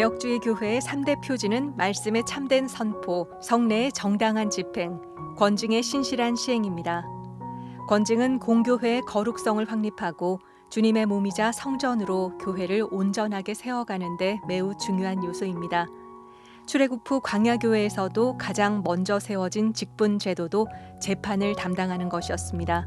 개혁주의 교회의 3대 표지는 말씀의 참된 선포, 성례의 정당한 집행, 권증의 신실한 시행입니다. 권증은 공교회의 거룩성을 확립하고 주님의 몸이자 성전으로 교회를 온전하게 세워가는 데 매우 중요한 요소입니다. 출애굽 후 광야교회에서도 가장 먼저 세워진 직분 제도도 재판을 담당하는 것이었습니다.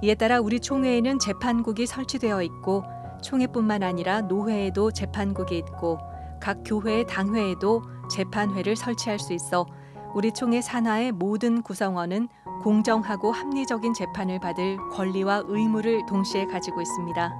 이에 따라 우리 총회에는 재판국이 설치되어 있고 총회뿐만 아니라 노회에도 재판국이 있고 각 교회의 당회에도 재판회를 설치할 수 있어 우리 총회 산하의 모든 구성원은 공정하고 합리적인 재판을 받을 권리와 의무를 동시에 가지고 있습니다.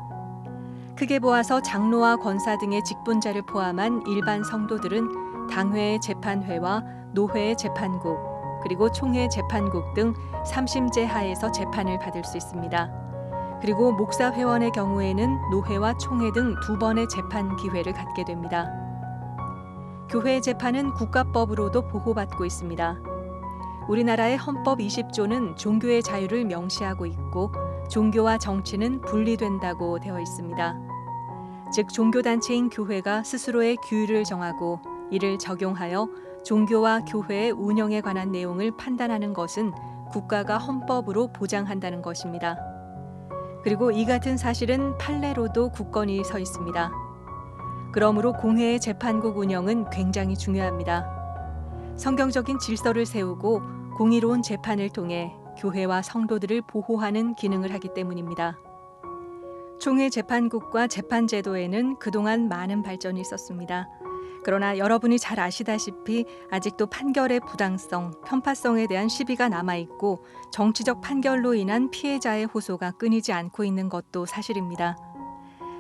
크게 보아서 장로와 권사 등의 직분자를 포함한 일반 성도들은 당회의 재판회와 노회의 재판국, 그리고 총회 재판국 등 3심제 하에서 재판을 받을 수 있습니다. 그리고 목사 회원의 경우에는 노회와 총회 등 2번의 재판 기회를 갖게 됩니다. 교회의 재판은 국가법으로도 보호받고 있습니다. 우리나라의 헌법 20조는 종교의 자유를 명시하고 있고 종교와 정치는 분리된다고 되어 있습니다. 즉 종교단체인 교회가 스스로의 규율을 정하고 이를 적용하여 종교와 교회의 운영에 관한 내용을 판단하는 것은 국가가 헌법으로 보장한다는 것입니다. 그리고 이 같은 사실은 판례로도 굳건히 서 있습니다. 그러므로 공회의 재판국 운영은 굉장히 중요합니다. 성경적인 질서를 세우고 공의로운 재판을 통해 교회와 성도들을 보호하는 기능을 하기 때문입니다. 총회 재판국과 재판제도에는 그동안 많은 발전이 있었습니다. 그러나 여러분이 잘 아시다시피 아직도 판결의 부당성, 편파성에 대한 시비가 남아있고 정치적 판결로 인한 피해자의 호소가 끊이지 않고 있는 것도 사실입니다.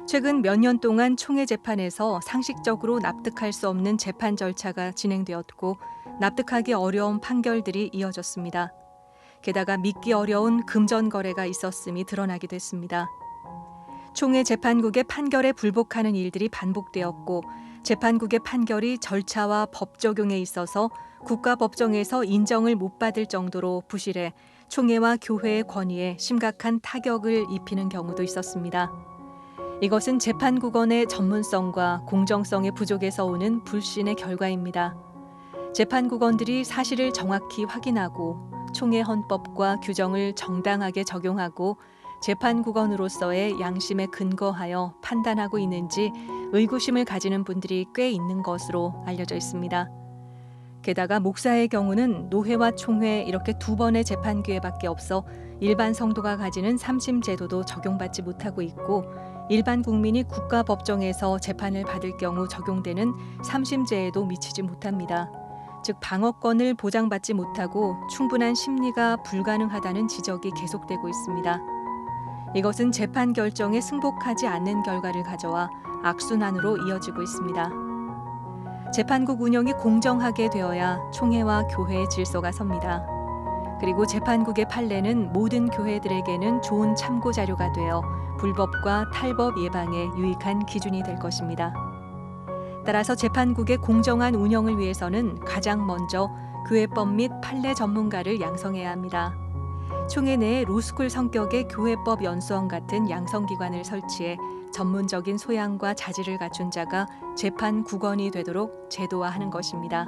최근 몇 년 동안 총회 재판에서 상식적으로 납득할 수 없는 재판 절차가 진행되었고 납득하기 어려운 판결들이 이어졌습니다. 게다가 믿기 어려운 금전 거래가 있었음이 드러나기도 했습니다. 총회 재판국의 판결에 불복하는 일들이 반복되었고 재판국의 판결이 절차와 법 적용에 있어서 국가법정에서 인정을 못 받을 정도로 부실해 총회와 교회의 권위에 심각한 타격을 입히는 경우도 있었습니다. 이것은 재판국원의 전문성과 공정성의 부족에서 오는 불신의 결과입니다. 재판국원들이 사실을 정확히 확인하고 총회 헌법과 규정을 정당하게 적용하고 재판국원으로서의 양심에 근거하여 판단하고 있는지 의구심을 가지는 분들이 꽤 있는 것으로 알려져 있습니다. 게다가 목사의 경우는 노회와 총회 이렇게 2번의 재판 기회밖에 없어 일반 성도가 가지는 3심 제도도 적용받지 못하고 있고 일반 국민이 국가법정에서 재판을 받을 경우 적용되는 3심제에도 미치지 못합니다. 즉 방어권을 보장받지 못하고 충분한 심리가 불가능하다는 지적이 계속되고 있습니다. 이것은 재판 결정에 승복하지 않는 결과를 가져와 악순환으로 이어지고 있습니다. 재판국 운영이 공정하게 되어야 총회와 교회의 질서가 섭니다. 그리고 재판국의 판례는 모든 교회들에게는 좋은 참고 자료가 되어 불법과 탈법 예방에 유익한 기준이 될 것입니다. 따라서 재판국의 공정한 운영을 위해서는 가장 먼저 교회법 및 판례 전문가를 양성해야 합니다. 총회 내에 로스쿨 성격의 교회법 연수원 같은 양성기관을 설치해 전문적인 소양과 자질을 갖춘 자가 재판 국원이 되도록 제도화하는 것입니다.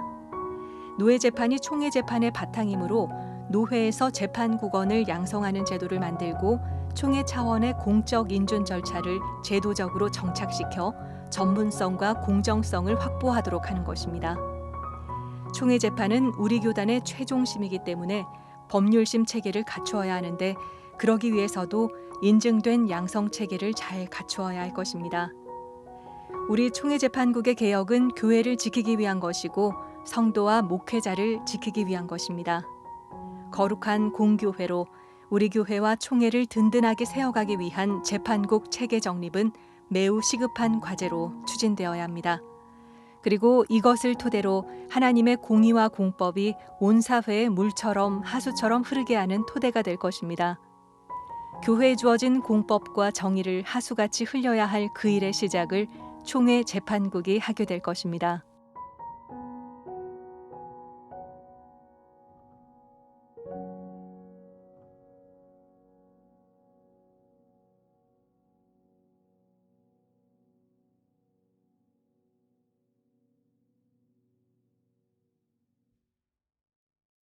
노회 재판이 총회 재판의 바탕이므로 노회에서 재판 국원을 양성하는 제도를 만들고 총회 차원의 공적 인준 절차를 제도적으로 정착시켜 전문성과 공정성을 확보하도록 하는 것입니다. 총회 재판은 우리 교단의 최종심이기 때문에 법률심 체계를 갖추어야 하는데 그러기 위해서도 인증된 양성 체계를 잘 갖추어야 할 것입니다. 우리 총회재판국의 개혁은 교회를 지키기 위한 것이고 성도와 목회자를 지키기 위한 것입니다. 거룩한 공교회로 우리 교회와 총회를 든든하게 세워가기 위한 재판국 체계 정립은 매우 시급한 과제로 추진되어야 합니다. 그리고 이것을 토대로 하나님의 공의와 공법이 온 사회에 물처럼 하수처럼 흐르게 하는 토대가 될 것입니다. 교회에 주어진 공법과 정의를 하수같이 흘려야 할 그 일의 시작을 총회 재판국이 하게 될 것입니다.